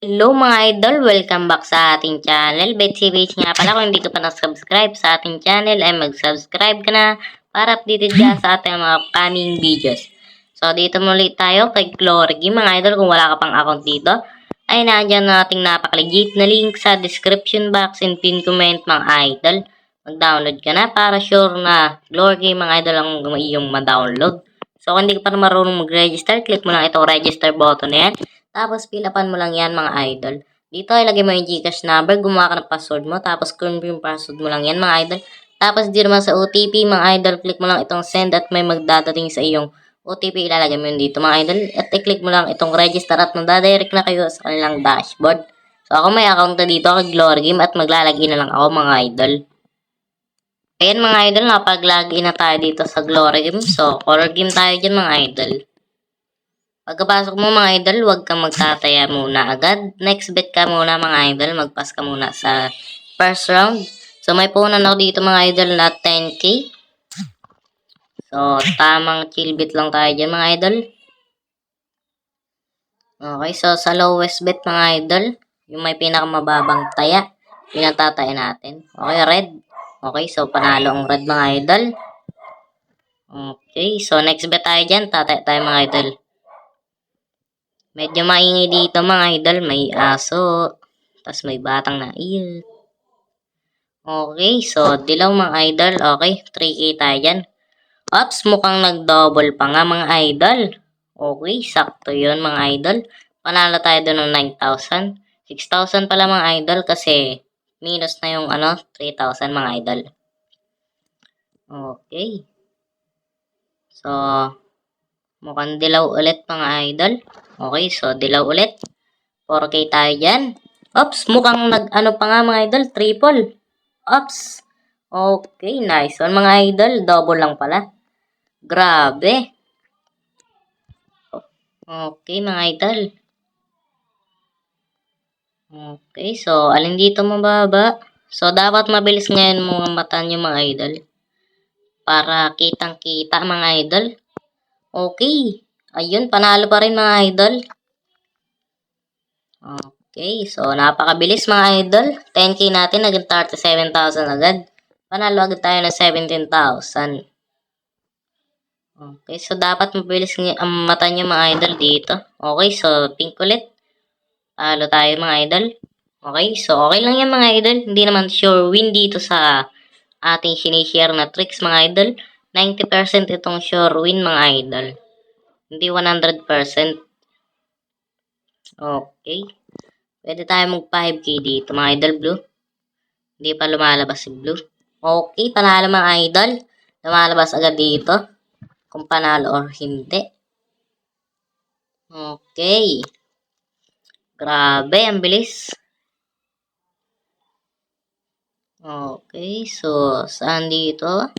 Hello mga idol, welcome back sa ating channel. BetCBH nga pala, kung hindi ka pa na-subscribe sa ating channel ay mag-subscribe ka na para updated ka sa ating mga upcoming videos. So dito muli tayo kay Glory mga idol. Kung wala ka pang account dito ay nandiyan nating napaka-legit na link sa description box and pin comment mga idol. Mag-download ka na para sure na Glory mga idol ang iyong ma-download. So kung hindi ka pa marunong mag-register, click mo lang itong register button na yan. Tapos, pilapan mo lang yan mga idol. Dito, ilagay mo yung Gcash number. Gumawa ka ng password mo. Tapos, confirm password mo lang yan mga idol. Tapos, di naman sa OTP mga idol, click mo lang itong send at may magdadating sa iyong OTP. Ilalagay mo yun dito mga idol. At i-click mo lang itong register at magdadirect na kayo sa kanilang dashboard. So, ako may account na dito kay Glory Game at maglalagay na lang ako mga idol. Ayan mga idol, napag-login na tayo dito sa Glory Game. So, color game tayo dyan mga idol. Pagkapasok mo mga idol, huwag kang magtataya muna agad. Next bet ka muna mga idol, magpas ka muna sa first round. So may punan ako dito mga idol na 10k. So tamang chill bet lang tayo dyan mga idol. Okay, so sa lowest bet mga idol, yung may pinakamababang taya, pinatataya natin. Okay, red. Okay, so panalo ang red mga idol. Okay, so next bet tayo dyan, tataya tayo mga idol. Medyo maingay dito mga idol. May aso. Tapos may batang naiyak. Okay. So, dilaw mga idol. Okay. 3k tayo dyan. Ops. Mukhang nag-double pa nga mga idol. Okay. Sakto yun mga idol. Panalo tayo doon ng 9,000. 6,000 pala mga idol. Kasi minus na yung 3,000 mga idol. Okay. So, mukhang dilaw ulit mga idol. Okay, so dilaw ulit. 4k tayo dyan. Ops, mukhang nag-ano pa nga mga idol, triple. Ops. Okay, nice one mga idol. Double lang pala. Grabe. Okay mga idol. Okay, so alin dito mababa? So dapat mabilis ngayon mga mata nyo mga idol. Para kitang-kita mga idol. Okay. Ayun, panalo pa rin mga idol. Okay, so napakabilis mga idol. 10k natin, naging 37,000 agad. Panalo agad tayo ng 17,000. Okay, so dapat mabilis ang mata nyo mga idol dito. Okay, so pink ulit. Talo tayo mga idol. Okay, so okay lang yan mga idol. Hindi naman sure win dito sa ating sinishare na tricks mga idol. 90% itong sure win mga idol. Hindi 100%. Okay. Pwede tayo mag 5k dito mga idol blue. Hindi pa lumalabas si blue. Okay, panalo mga idol. Lumalabas agad dito. Kung panalo or hindi. Okay. Grabe, ang bilis. Okay, so saan dito?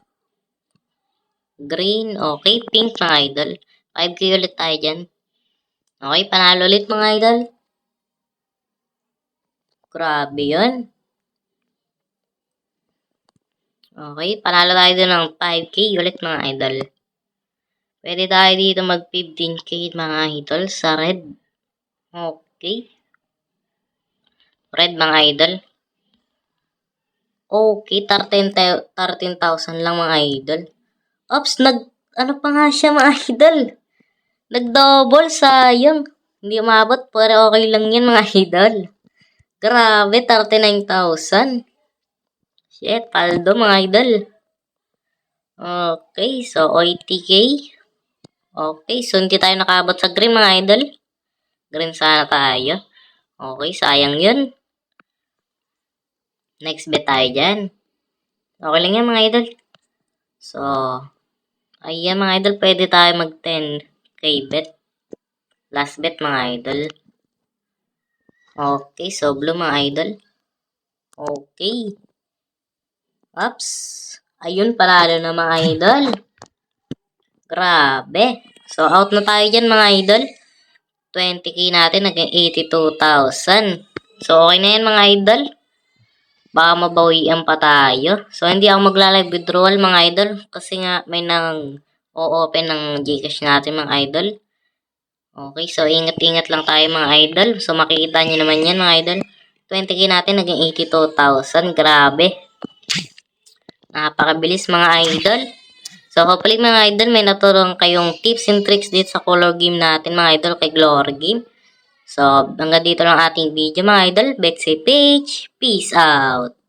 Green. Okay, pink mga idol. 5k ulit tayo dyan. Okay, panalo ulit mga idol. Grabe yun. Okay, panalo tayo dun ng 5k ulit mga idol. Pwede tayo dito mag 15k mga idol sa red. Okay. Red mga idol. Okay, 13,000 lang mga idol. Ops, ano pa nga siya mga idol? Nag-double, sayang. Hindi umabot, pero okay lang yan mga idol. Grabe, 39,000. Shit, paldo mga idol. Okay, so 80k. Okay, so hindi tayo nakabot sa green mga idol. Green sana tayo. Okay, sayang yun. Next bet tayo dyan. Okay lang yan mga idol. So, ayan mga idol, pwede tayo mag 10k bet. Last bet mga idol. Okay, so blue mga idol. Okay. Oops. Ayun, panalo na mga idol. Grabe. So, out na tayo dyan mga idol. 20k natin, naging 82,000. So, okay na yan mga idol. Baka mabawian pa tayo. So, hindi ako magla-live withdrawal mga idol. Kasi nga, may nang o-open ng Gcash natin mga idol. Okay, so ingat-ingat lang tayo mga idol. So makikita nyo naman yan mga idol. 20k natin naging 82,000. Grabe. Napakabilis mga idol. So hopefully mga idol may naturuan kayong tips and tricks dito sa color game natin mga idol kay Glory Game. So hanggang dito lang ating video mga idol. Betsy Page. Peace out.